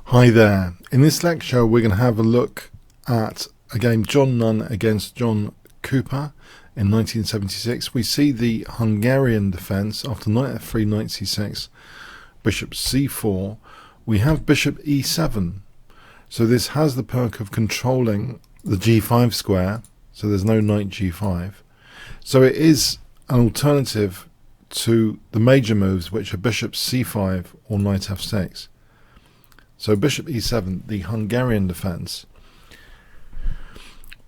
Hi there. In this lecture we're going to have a look at a game John Nunn against John Hubbuck in 1976. We see the Hungarian defence after knight f3, knight c6, bishop c4. We have bishop e7. So this has the perk of controlling the g5 square, so there's no knight g5. So it is an alternative to the major moves, which are bishop c5 or knight f6. So bishop e7, the Hungarian defence.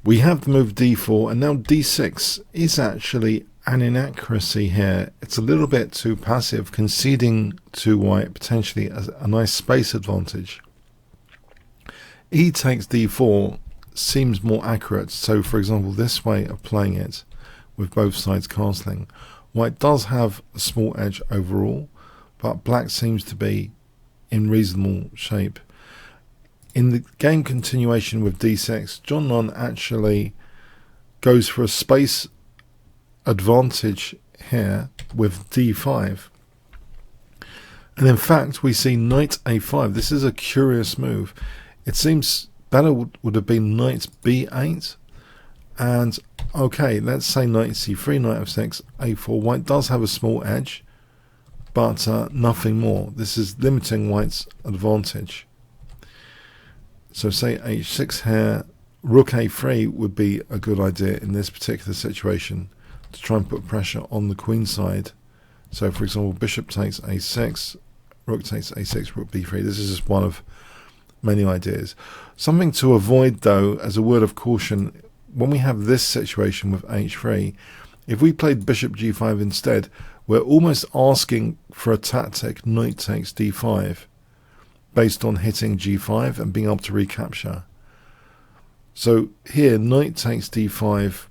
We have the move d4, and now d6 is actually an inaccuracy here. It's a little bit too passive, conceding to white potentially a nice space advantage. E takes d4 seems more accurate. So for example, this way of playing it with both sides castling, white does have a small edge overall, but black seems to be in reasonable shape. In the game continuation with d6, John Nunn actually goes for a space advantage here with d5. And in fact, we see knight a5. This is a curious move. It seems better would have been knight b8. And okay, let's say knight c3, knight f6, a4. White does have a small edge, but nothing more. This is limiting white's advantage. So say h6 here, rook a3 would be a good idea in this particular situation to try and put pressure on the queen side. So for example, bishop takes a6, rook takes a6, rook b3. This is just one of many ideas. Something to avoid though, as a word of caution, when we have this situation with h3, if we played bishop g5 instead, we're almost asking for a tactic knight takes d5 based on hitting g5 and being able to recapture. So here knight takes d5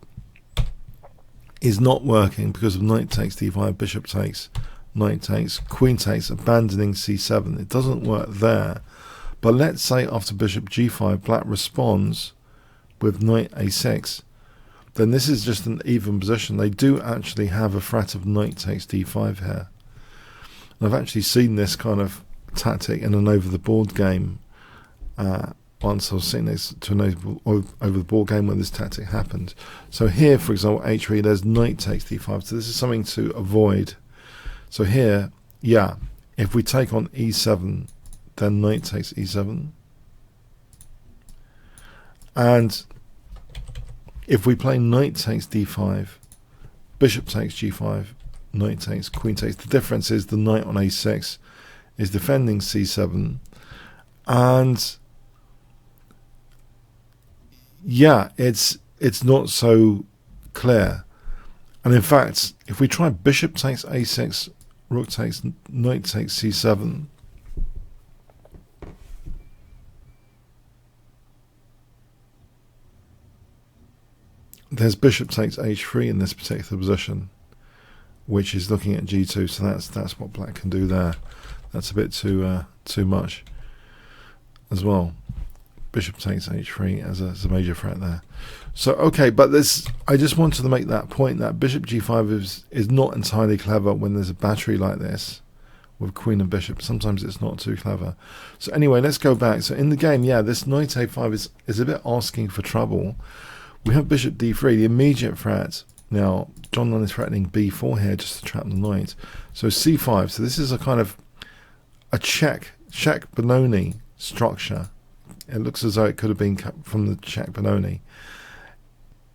is not working because of knight takes d5, bishop takes, knight takes, queen takes, abandoning c7. It doesn't work there. But let's say after bishop g5 black responds with knight a6, then this is just an even position. They do actually have a threat of knight takes d5 here. And I've actually seen this kind of tactic in an over-the-board game. Once I was sitting next to an over-the-board game when this tactic happened. So here, for example, h3, there's knight takes d5. So this is something to avoid. So here, yeah, if we take on e7, then knight takes e7. And if we play knight takes d5, bishop takes g5, knight takes, queen takes. The difference is the knight on a6 is defending c7. And yeah, it's not so clear. And in fact, if we try bishop takes a6, rook takes, knight takes c7, there's bishop takes h3 in this particular position, which is looking at g2. So that's what black can do there. That's a bit too much as well. Bishop takes h3 as a major threat there. So okay, but this, I just wanted to make that point that bishop g5 is not entirely clever when there's a battery like this with queen and bishop. Sometimes it's not too clever. So anyway, let's go back. So in the game, yeah, this knight a5 is a bit asking for trouble. We have bishop d3, the immediate threat. Now, John Nunn is threatening b4 here just to trap the knight. So c5, so this is a kind of a check Benoni structure. It looks as though it could have been cut from the check Benoni.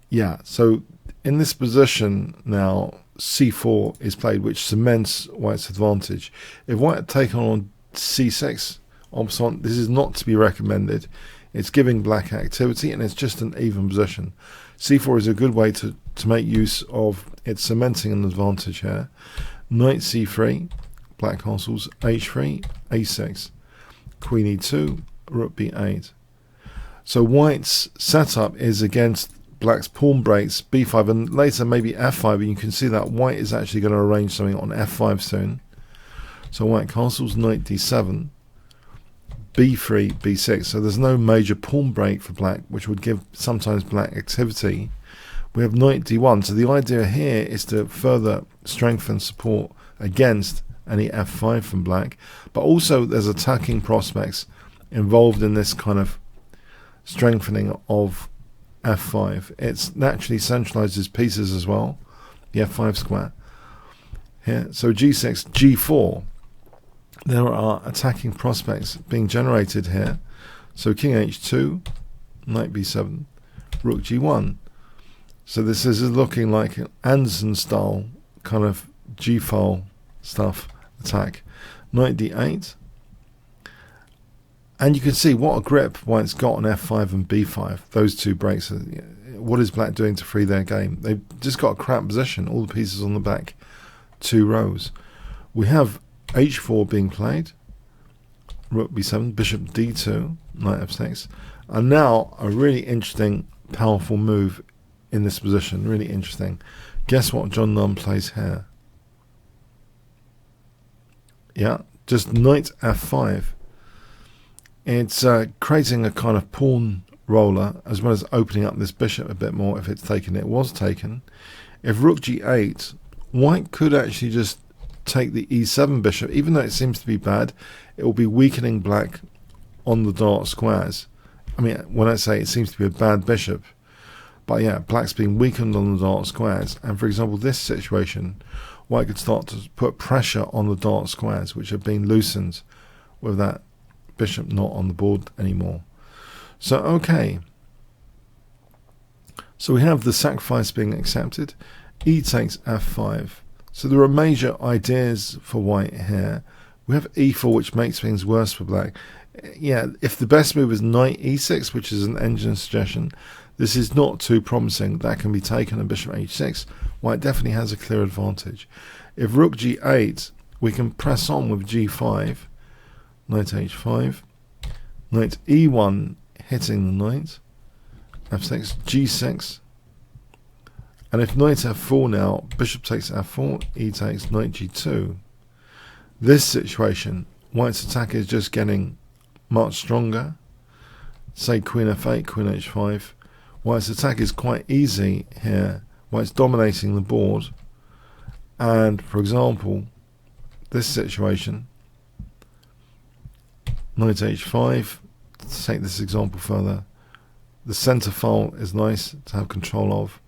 Yeah, so in this position now, c4 is played, which cements white's advantage. If white had taken on c6, this is not to be recommended. It's giving black activity, and it's just an even position. c4 is a good way to make use of it cementing an advantage here. Knight c3, black castles, h3, a6, queen e2, rook b8. So white's setup is against black's pawn breaks, b5, and later maybe f5, and you can see that white is actually going to arrange something on f5 soon. So white castles, knight d7, b3, b6. So there's no major pawn break for black, which would give sometimes black activity. We have knight d1. So the idea here is to further strengthen support against any f5 from black, but also there's attacking prospects involved in this kind of strengthening of f5. It naturally centralizes pieces as well, the f5 square here. So g6, g4, there are attacking prospects being generated here. So king h2, knight b7, rook g1. So this is looking like an Anderson style kind of g-file stuff attack. Knight d8. And you can see what a grip White's got on f5 and b5. Those two breaks. What is Black doing to free their game? They've just got a crap position. All the pieces on the back 2 rows. We have h4 being played. Rook b7, bishop d2, knight f6. And now a really interesting, powerful move in this position. Really interesting. Guess what John Nunn plays here? Yeah, just knight f5. It's creating a kind of pawn roller, as well as opening up this bishop a bit more if it's taken. It was taken. If rook g8, White could actually just take the e7 bishop. Even though it seems to be bad, it will be weakening Black on the dark squares. I mean, when I say it seems to be a bad bishop, but yeah, Black's being weakened on the dark squares. And for example, this situation, White could start to put pressure on the dark squares, which have been loosened with that bishop not on the board anymore. So okay, so we have the sacrifice being accepted. E takes f5. So there are major ideas for White here. We have e4, which makes things worse for Black. Yeah, if the best move is knight e6, which is an engine suggestion, this is not too promising. That can be taken, and bishop h6. White definitely has a clear advantage. If rook g8, we can press on with g5. Knight h5, knight e1 hitting the knight, f6, g6, and if knight f4 now, bishop takes f4, e takes, knight g2. This situation, White's attack is just getting much stronger. Say queen f8, queen h5. White's attack is quite easy here. White's dominating the board, and for example, this situation, knight h5, to take this example further, the centre file is nice to have control of.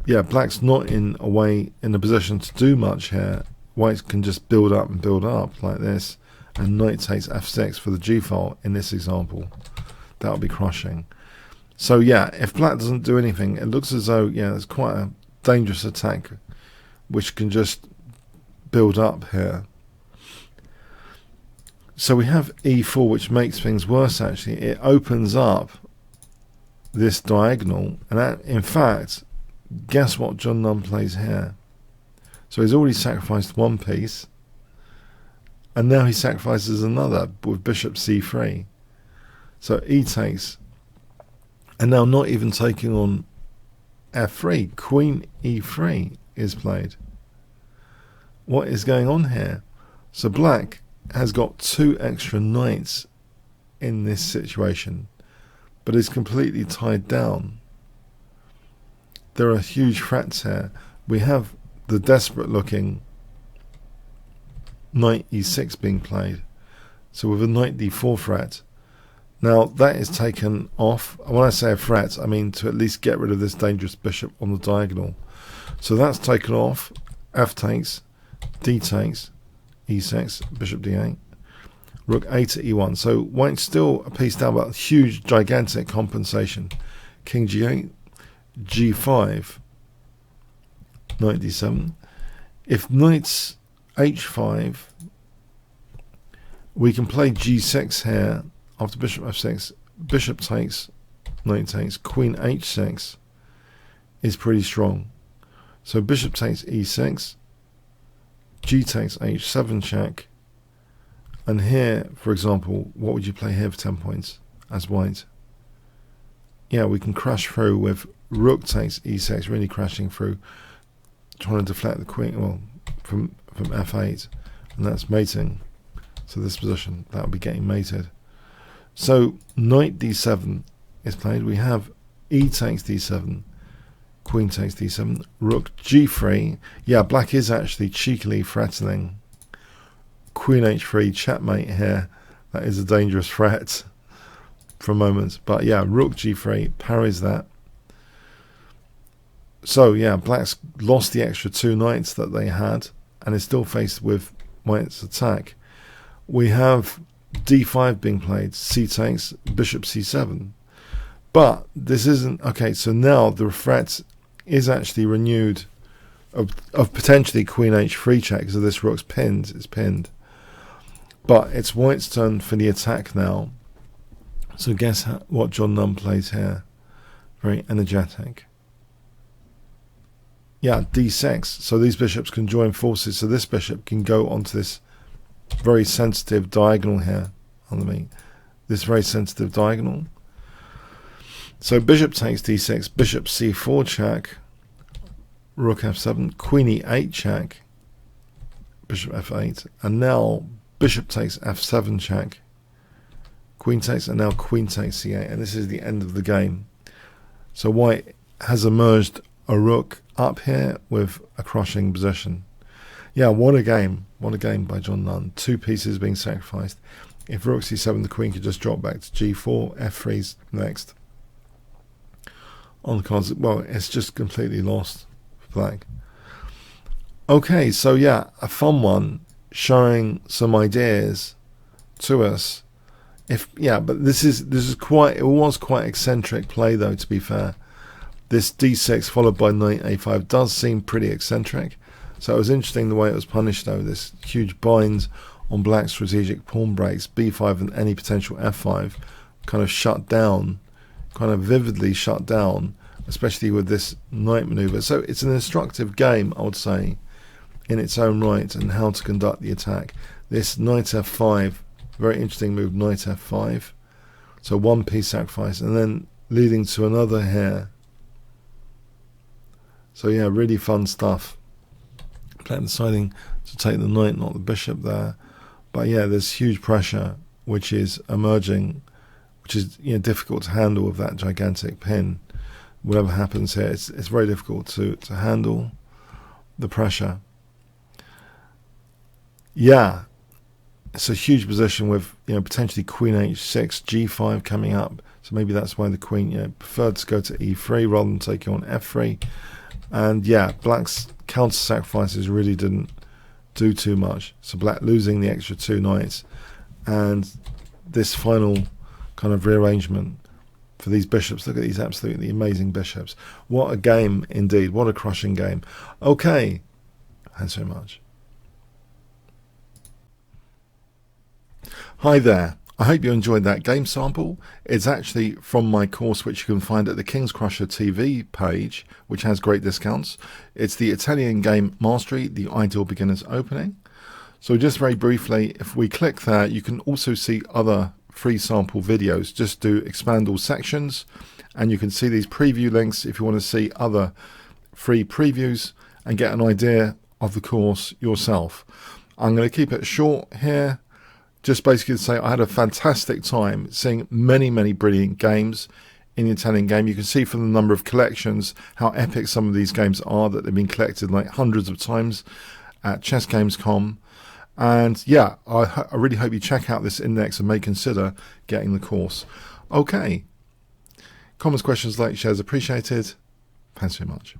Yeah, Black's not in a position to do much here. White can just build up and build up like this, and knight takes f6 for the g file in this example. That will be crushing. So yeah, if Black doesn't do anything, it looks as though, yeah, there's quite a dangerous attack which can just build up here. So we have e4, which makes things worse actually. It opens up this diagonal, and that, in fact, guess what John Nunn plays here? So he's already sacrificed one piece, and now he sacrifices another with bishop c3. So e takes, and now not even taking on f3, queen e3 is played. What is going on here? So Black has got 2 extra knights in this situation, but is completely tied down. There are huge threats here. We have the desperate looking knight e6 being played. So with a knight d4 threat. Now that is taken off. When I say a threat, I mean to at least get rid of this dangerous bishop on the diagonal. So that's taken off. F takes, d takes, e6, bishop d8, rook a to e1. So White's still a piece down, but huge, gigantic compensation. King g8, g5, knight d7. If knight's h5, we can play g6 here after bishop f6. Bishop takes, knight takes, queen h6 is pretty strong. So bishop takes e6, g takes h7 check, and here, for example, what would you play here for 10 points as White? Yeah, we can crash through with rook takes e6, really crashing through, trying to deflect the queen, well, from f8, and that's mating. So this position, that would be getting mated. So knight d7 is played. We have e takes d7, queen takes d7, rook g3. Yeah, Black is actually cheekily threatening queen h3, checkmate here. That is a dangerous threat for a moment. But yeah, rook g3 parries that. So yeah, black's lost the extra 2 knights that they had and is still faced with white's attack. We have d5 being played, c takes, bishop c7. But this isn't... Okay, so now the threat is actually renewed of potentially queen h3 check, so this rook's pinned. It's pinned. But it's white's turn for the attack now. So guess what John Nunn plays here. Very energetic. Yeah, d6. So these bishops can join forces. So this bishop can go onto this very sensitive diagonal here. This very sensitive diagonal. So bishop takes d6, bishop c4 check, rook f7, queen e8 check, bishop f8, and now bishop takes f7 check, queen takes, and now queen takes c8, and this is the end of the game. So white has emerged a rook up here with a crushing position. Yeah, what a game. What a game by John Nunn. 2 pieces being sacrificed. If rook c7, the queen could just drop back to g4, f3's next. On the cards, well, it's just completely lost for black. Okay, so yeah, a fun one, showing some ideas to us. But this is quite, it was quite eccentric play though, to be fair. This d6 followed by knight a5 does seem pretty eccentric. So it was interesting the way it was punished though. This huge bind on black's strategic pawn breaks, b5 and any potential f5 kind of shut down, kind of vividly shut down, especially with this knight maneuver. So it's an instructive game, I would say, in its own right, and how to conduct the attack. This knight f5, very interesting move, knight f5. So 1 piece sacrifice, and then leading to another here. So yeah, really fun stuff. Black deciding to take the knight, not the bishop there. But yeah, there's huge pressure which is emerging, which is difficult to handle with that gigantic pin. Whatever happens here, it's very difficult to handle the pressure. Yeah, it's a huge position with potentially queen h6, g5 coming up. So maybe that's why the queen preferred to go to e3 rather than taking on f3. And yeah, black's counter sacrifices really didn't do too much. So black losing the extra 2 knights, and this final kind of rearrangement for these bishops. Look at these absolutely amazing bishops. What a game indeed. What a crushing game. Okay, thanks so much. Hi there. I hope you enjoyed that game sample. It's actually from my course, which you can find at the Kingscrusher TV page, which has great discounts. It's the Italian Game Mastery, the Ideal Beginner's Opening. So just very briefly, if we click there, you can also see other free sample videos. Just do expand all sections, and you can see these preview links if you want to see other free previews and get an idea of the course yourself. I'm going to keep it short here. Just basically to say I had a fantastic time seeing many brilliant games in the Italian game. You can see from the number of collections how epic some of these games are, that they've been collected like hundreds of times at chessgames.com. And yeah, I really hope you check out this index and may consider getting the course. Okay. Comments, questions, likes, shares appreciated. Thanks very much.